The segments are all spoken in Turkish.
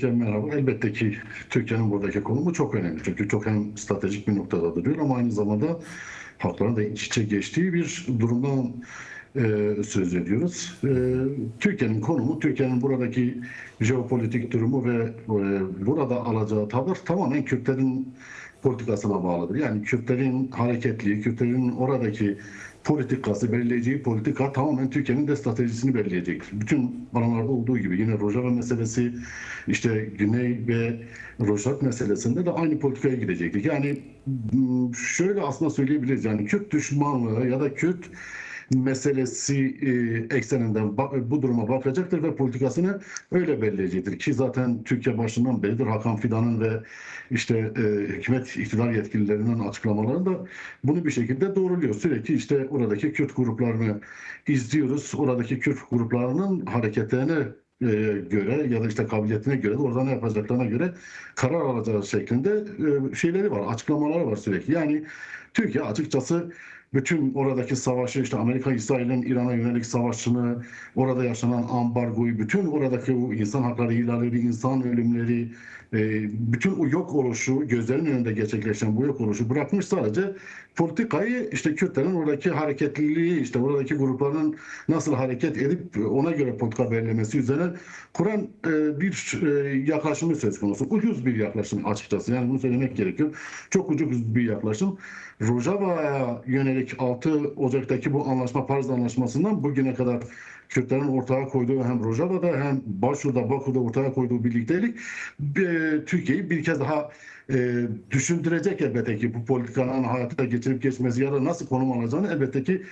Melike merhaba. Elbette ki Türkiye'nin buradaki konumu çok önemli. Çünkü çok hem stratejik bir noktada duruyor ama aynı zamanda halkların da iç içe geçtiği bir durumdan söz ediyoruz. Türkiye'nin konumu, Türkiye'nin buradaki jeopolitik durumu ve burada alacağı tavır tamamen Kürtlerin politikasına bağlıdır. Yani Kürtlerin hareketliği, Kürtlerin oradaki politikası, belirleyeceği politika tamamen Türkiye'nin de stratejisini belirleyecektir. Bütün alanlarda olduğu gibi yine Rojava meselesi, işte Güney ve Rojava meselesinde de aynı politikaya gidecektik. Yani şöyle aslında söyleyebiliriz, yani Kürt düşmanlığı ya da Kürt meselesi ekseninden bu duruma bakacaktır ve politikasını öyle belirleyecektir ki zaten Türkiye başından beridir Hakan Fidan'ın ve işte hükümet iktidar yetkililerinin açıklamaları da bunu bir şekilde doğruluyor. Sürekli işte oradaki Kürt gruplarını izliyoruz. Oradaki Kürt gruplarının hareketlerine göre ya da işte kabiliyetine göre de orada ne yapacaklarına göre karar alacağı şeklinde şeyleri var, açıklamaları var sürekli. Yani Türkiye açıkçası bütün oradaki savaşı, işte Amerika, İsrail'in İran'a yönelik savaşını, orada yaşanan ambargoyu, bütün oradaki o insan hakları ihlalleri, insan ölümleri, bütün o yok oluşu, gözlerin önünde gerçekleşen bu yok oluşu bırakmış, sadece politikayı işte Kürtlerin oradaki hareketliliği, işte oradaki grupların nasıl hareket edip ona göre politika belirlemesi üzerine kuran bir yaklaşımı söz konusu. Ucuz bir yaklaşım açıkçası. Yani bunu söylemek gerekiyor. Çok ucuz bir yaklaşım. Rojava'ya yönelik 6 Ocak'taki bu anlaşma, Paris Anlaşması'ndan bugüne kadar Kürtlerin ortaya koyduğu hem Rojava'da hem Başur'da, Baku'da ortaya koyduğu birliktelik Türkiye'yi bir kez daha düşündürecek elbette ki bu politikanın hayata geçirip geçmesi ya da nasıl konum alacağını elbette ki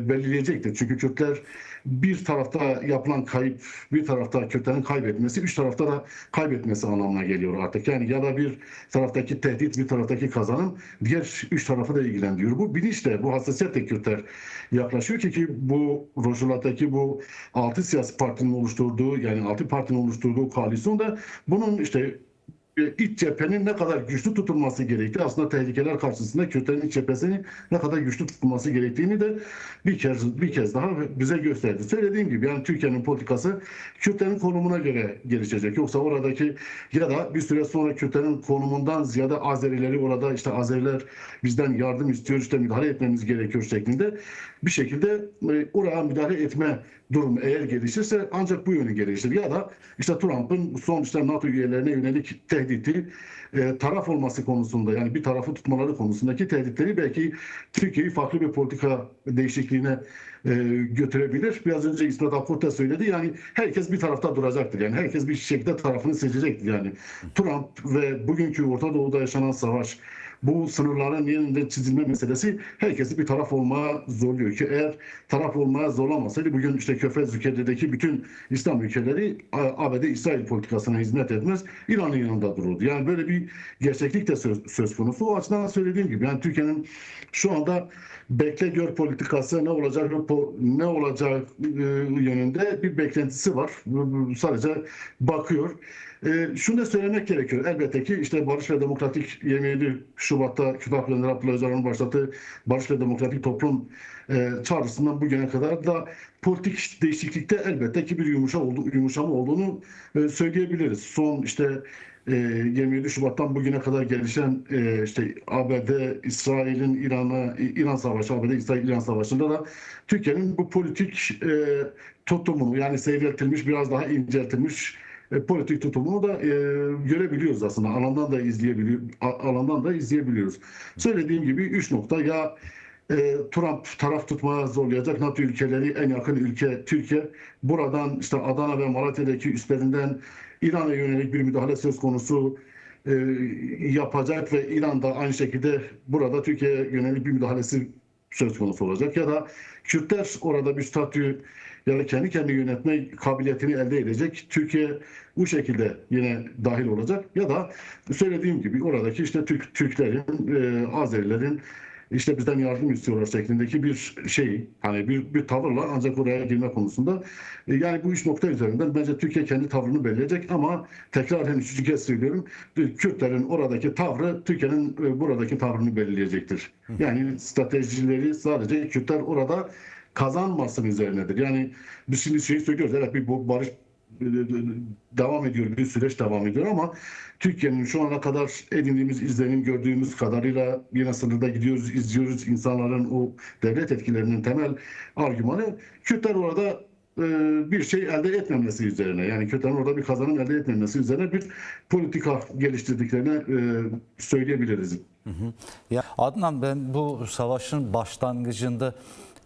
belirleyecektir. Çünkü Kürtler bir tarafta yapılan kayıp, bir tarafta Kürtlerin kaybetmesi, üç tarafta da kaybetmesi anlamına geliyor artık. Yani ya da bir taraftaki tehdit, bir taraftaki kazanım diğer üç tarafı da ilgilendiriyor. Bu bilinçle, bu hassasiyetle Kürtler yaklaşıyor ki bu Rojava'daki bu 6 siyasi partinin oluşturduğu, yani 6 partinin oluşturduğu koalisyon da bunun işte iç cephenin ne kadar güçlü tutulması gerektiği, aslında tehlikeler karşısında Kürtlerin iç cephesinin ne kadar güçlü tutulması gerektiğini de bir kez daha bize gösterdi. Söylediğim gibi yani Türkiye'nin politikası Kürtlerin konumuna göre gelişecek. Yoksa oradaki ya da bir süre sonra Kürtlerin konumundan ziyade Azerileri orada işte Azeriler bizden yardım istiyor, işte müdahale etmemiz gerekiyor şeklinde bir şekilde oraya müdahale etme durum eğer gelişirse ancak bu yönü gelişir. Ya da işte Trump'ın son işte NATO üyelerine yönelik tehditi taraf olması konusunda, yani bir tarafı tutmaları konusundaki tehditleri belki Türkiye'yi farklı bir politika değişikliğine götürebilir. Biraz önce İsmet Akurt söyledi, yani herkes bir tarafta duracaktır. Yani herkes bir şekilde tarafını seçecektir. Yani Trump ve bugünkü Orta Doğu'da yaşanan savaş, bu sınırların yeniden çizilme meselesi herkesi bir taraf olmaya zorluyor ki eğer taraf olmaya zorlamasaydı bugün işte Körfez ülkelerindeki bütün İslam ülkeleri ABD-İsrail politikasına hizmet etmez, İran'ın yanında dururdu. Yani böyle bir gerçeklik de söz konusu. O açıdan söylediğim gibi yani Türkiye'nin şu anda bekle gör politikası ne olacak yönünde bir beklentisi var. Sadece bakıyor. Şunu da söylemek gerekiyor. Elbette ki işte Barış ve Demokratik 27 Şubat'ta Kütahya Önder Abdullah Öcalan'ın başlattığı Barış ve Demokratik Toplum çağrısından bugüne kadar da politik değişiklikte elbette ki bir yumuşama olduğunu söyleyebiliriz. Son işte 27 Şubat'tan bugüne kadar gelişen işte ABD, İsrail'in İran Savaşı, ABD, İsrail, İran Savaşı'nda da Türkiye'nin bu politik tutumunu, yani seyreltilmiş, biraz daha inceltilmiş politik tutumunu da görebiliyoruz aslında. Alandan da izleyebiliyoruz. Söylediğim gibi 3 nokta: ya Trump taraf tutmaya zorlayacak NATO ülkeleri, en yakın ülke Türkiye. Buradan işte Adana ve Malatya'daki üstlerinden İran'a yönelik bir müdahale söz konusu yapacak ve İran da aynı şekilde burada Türkiye'ye yönelik bir müdahalesi söz konusu olacak. Ya da Kürtler orada bir statü ya da kendi yönetme kabiliyetini elde edecek. Türkiye bu şekilde yine dahil olacak. Ya da söylediğim gibi oradaki işte Türklerin, Azerilerin işte bizden yardım istiyorlar şeklindeki bir şey, hani bir tavırla ancak oraya girme konusunda yani bu üç nokta üzerinden bence Türkiye kendi tavrını belirleyecek ama tekrar üçüncü kez söylüyorum, Kürtlerin oradaki tavrı Türkiye'nin buradaki tavrını belirleyecektir. Yani stratejileri sadece Kürtler orada kazanmasın üzerinedir. Yani biz şimdi söylüyoruz, evet bir barış devam ediyor, bir süreç devam ediyor ama Türkiye'nin şu ana kadar edindiğimiz izlenim, gördüğümüz kadarıyla yine sınırda gidiyoruz, izliyoruz insanların o devlet etkilerinin temel argümanı Kürtler orada bir şey elde etmemesi üzerine, yani Kürtlerin orada bir kazanım elde etmemesi üzerine bir politika geliştirdiklerini söyleyebiliriz. Hı hı. Ya Adnan, ben bu savaşın başlangıcında,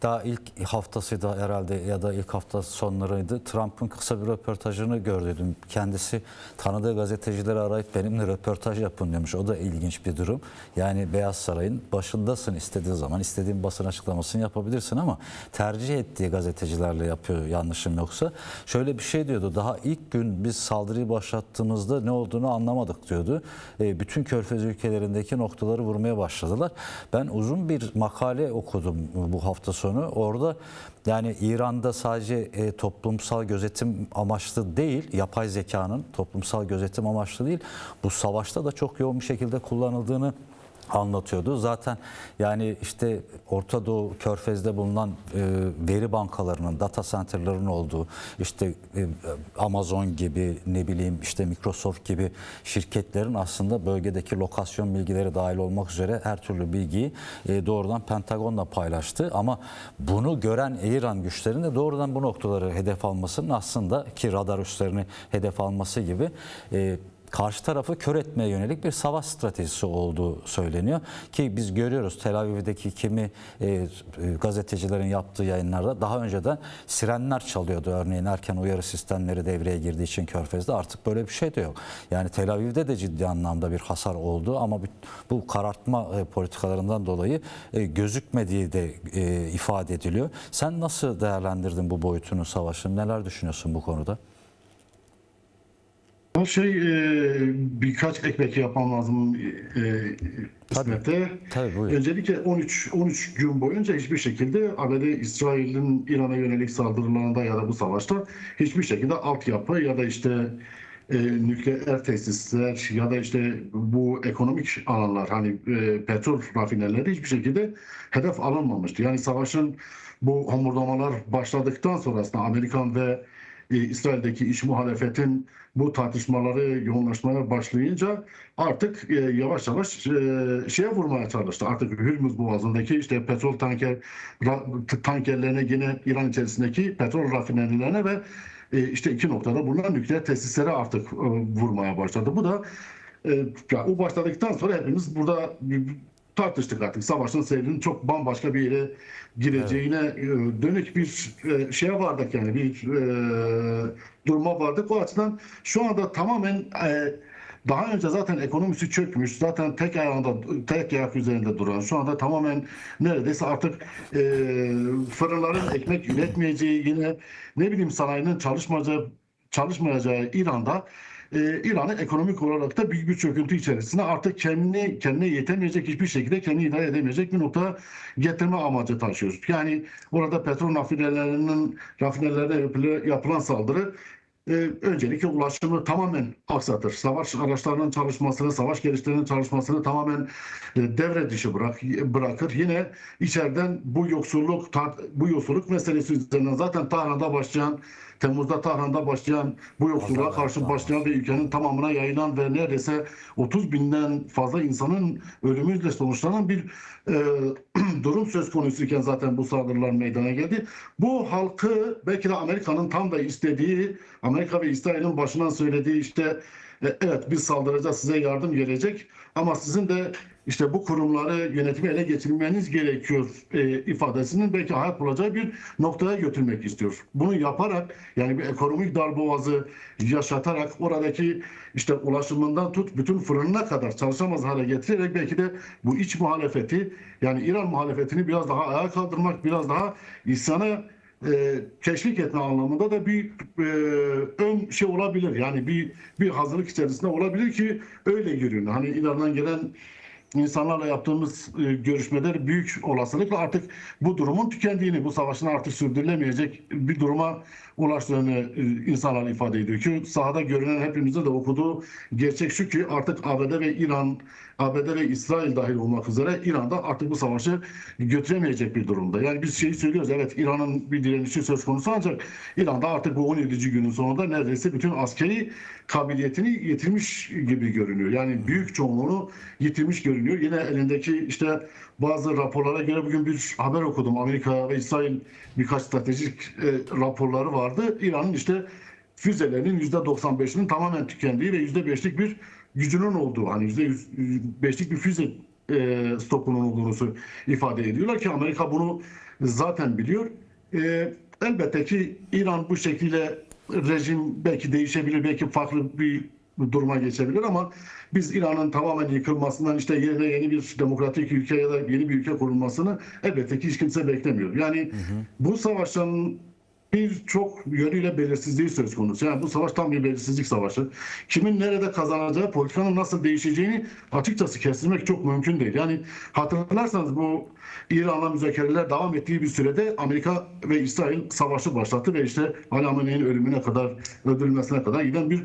daha ilk haftasıydı herhalde ya da ilk hafta sonlarıydı, Trump'ın kısa bir röportajını gördüm. Kendisi tanıdığı gazetecileri arayıp benimle röportaj yapın demiş. O da ilginç bir durum. Yani Beyaz Saray'ın başındasın, istediği zaman istediğin basın açıklamasını yapabilirsin ama tercih ettiği gazetecilerle yapıyor, yanlışım yoksa. Şöyle bir şey diyordu: daha ilk gün biz saldırıyı başlattığımızda ne olduğunu anlamadık diyordu. Bütün Körfez ülkelerindeki noktaları vurmaya başladılar. Ben uzun bir makale okudum bu hafta sonu. Orada yani İran'da sadece toplumsal gözetim amaçlı değil, yapay zekanın toplumsal gözetim amaçlı değil, bu savaşta da çok yoğun bir şekilde kullanıldığını anlatıyordu. Zaten yani işte Orta Doğu Körfez'de bulunan veri bankalarının, data center'ların olduğu, işte Amazon gibi, ne bileyim işte Microsoft gibi şirketlerin aslında bölgedeki lokasyon bilgileri dahil olmak üzere her türlü bilgiyi doğrudan Pentagon'la paylaştı. Ama bunu gören İran güçlerinin de doğrudan bu noktaları hedef almasının, aslında ki radar üslerini hedef alması gibi karşı tarafı kör etmeye yönelik bir savaş stratejisi olduğu söyleniyor. Ki biz görüyoruz Tel Aviv'deki kimi gazetecilerin yaptığı yayınlarda daha önceden sirenler çalıyordu. Örneğin erken uyarı sistemleri devreye girdiği için Körfez'de artık böyle bir şey de yok. Yani Tel Aviv'de de ciddi anlamda bir hasar oldu ama bu karartma politikalarından dolayı gözükmediği de ifade ediliyor. Sen nasıl değerlendirdin bu boyutunu savaşın? Neler düşünüyorsun bu konuda? O birkaç ek yapmam lazım İsmet'e. Tabii, buyur. Öncelikle 13 gün boyunca hiçbir şekilde ABD, İsrail'in İran'a yönelik saldırılarında ya da bu savaşta hiçbir şekilde altyapı ya da işte nükleer tesisler ya da işte bu ekonomik alanlar, hani petrol rafinerleri hiçbir şekilde hedef alınmamıştı. Yani savaşın bu homurdamalar başladıktan sonra aslında Amerikan ve İsrail'deki iç muhalefetin bu tartışmaları yoğunlaşmaya başlayınca artık yavaş yavaş şeye vurmaya çalıştı. Artık Hürmüz Boğazı'ndaki işte petrol tankerlerine, yine İran içerisindeki petrol rafinerilerine ve işte iki noktada bulunan nükleer tesislere artık vurmaya başladı. Bu da o başladıktan sonra hepimiz burada tartıştık artık. Savaşın seyrinin çok bambaşka bir yere gireceğine dönük bir şeye vardık, yani bir duruma vardık. O açıdan şu anda tamamen daha önce zaten ekonomisi çökmüş, zaten tek ayak üzerinde duran, şu anda tamamen neredeyse artık fırınların ekmek üretmeyeceği, yine ne bileyim sanayinin çalışmayacağı İran'da İran'ı ekonomik olarak da büyük bir çöküntü içerisinde, artık kendine yetemeyecek, hiçbir şekilde kendini idare edemeyecek bir noktaya getirme amacı taşıyoruz. Yani orada petrol rafinerlerine yapılan saldırı öncelikle ulaşımı tamamen aksatır. Savaş araçlarının çalışmasını, savaş gereçlerinin çalışmasını tamamen devre dışı bırakır. Yine içeriden bu yoksulluk meselesi üzerinden zaten Temmuz'da Tahran'da başlayan bu yoksulluğa karşı başlayan ve ülkenin tamamına yayılan ve neredeyse 30 binden fazla insanın ölümüyle sonuçlanan bir durum söz konusuyken zaten bu saldırılar meydana geldi. Bu halkı belki de Amerika'nın tam da istediği, Amerika ve İsrail'in başından söylediği işte evet biz saldıracağız, size yardım gelecek ama sizin de işte bu kurumları, yönetimi ele geçirmeniz gerekiyor ifadesinin belki hayat bulacağı bir noktaya götürmek istiyor. Bunu yaparak, yani bir ekonomik darboğazı yaşatarak, oradaki işte ulaşımından tut bütün fırınına kadar çalışamaz hale getirerek belki de bu iç muhalefeti, yani İran muhalefetini biraz daha ayağa kaldırmak, biraz daha isyana teşvik etme anlamında da bir ön şey olabilir. Yani bir hazırlık içerisinde olabilir ki öyle görünüyor. Hani İran'dan gelen insanlarla yaptığımız görüşmeler büyük olasılıkla artık bu durumun tükendiğini, bu savaşın artık sürdürülemeyecek bir duruma ulaştığını insanlar ifade ediyor ki sahada görünen hepimizin de okuduğu gerçek şu ki artık ABD ve İran, ABD ve İsrail dahil olmak üzere İran'da artık bu savaşı götüremeyecek bir durumda. Yani biz şeyi söylüyoruz, evet İran'ın bir direnişi söz konusu ancak İran'da artık bu 17. günün sonunda neredeyse bütün askeri kabiliyetini yitirmiş gibi görünüyor. Yani büyük çoğunluğunu yitirmiş görünüyor. Yine elindeki işte bazı raporlara göre bugün bir haber okudum. Amerika ve İsrail birkaç stratejik raporları vardı. İran'ın işte füzelerinin %95'inin tamamen tükendiği ve %5'lik bir gücünün olduğu, hani %5'lik bir füze stokunun olduğunu ifade ediyorlar ki Amerika bunu zaten biliyor. Elbette ki İran bu şekilde rejim belki değişebilir, belki farklı bir duruma geçebilir ama biz İran'ın tamamen yıkılmasından işte yerine yeni bir demokratik ülke ya da yeni bir ülke kurulmasını elbette ki hiç kimse beklemiyor. Yani bu savaşın birçok yönüyle belirsizliği söz konusu. Yani bu savaş tam bir belirsizlik savaşı. Kimin nerede kazanacağı, politikanın nasıl değişeceğini açıkçası kestirmek çok mümkün değil. Yani hatırlarsanız bu İran'la müzakereler devam ettiği bir sürede Amerika ve İsrail savaşı başlattı ve işte Ali Hamenei'nin ölümüne kadar, öldürülmesine kadar giden bir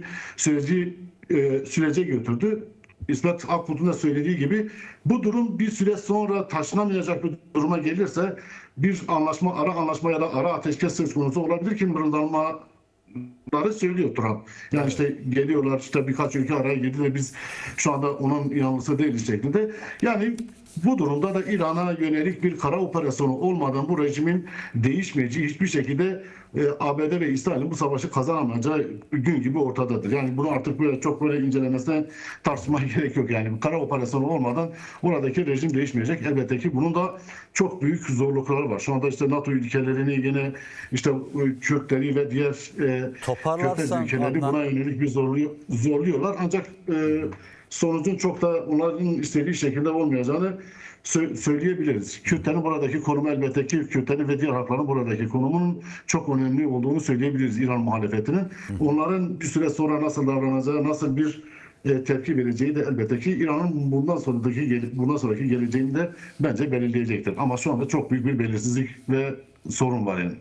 sürece götürdü. İsmet Akbulut'un da söylediği gibi bu durum bir süre sonra taşınamayacak bir duruma gelirse bir anlaşma, ara anlaşma ya da ara ateşkes söz konusu olabilir ki mırıldanmaları söylüyor Trump. Yani işte geliyorlar, işte birkaç ülke araya girdi ve biz şu anda onun yanlısı değiliz şeklinde. Yani bu durumda da İran'a yönelik bir kara operasyonu olmadan bu rejimin değişmeyeceği, hiçbir şekilde ABD ve İsrail'in bu savaşı kazanamayacağı gün gibi ortadadır. Yani bunu artık böyle çok böyle incelemesine tartışmaya gerek yok. Yani kara operasyonu olmadan oradaki rejim değişmeyecek. Elbette ki bunun da çok büyük zorlukları var. Şu anda işte NATO ülkelerini yine işte Kürtleri ve diğer Körfez ülkeleri buna yönelik bir zorluyorlar. Ancak sonucun çok da onların istediği şekilde olmayacağını söyleyebiliriz. Kürtlerin buradaki konumu elbette ki Kürtlerin ve diğer halkların buradaki konumunun çok önemli olduğunu söyleyebiliriz İran muhalefetinin. Onların bir süre sonra nasıl davranacağı, nasıl bir tepki vereceği de elbette ki İran'ın bundan sonraki geleceğini de bence belirleyecektir. Ama şu anda çok büyük bir belirsizlik ve sorun var yani.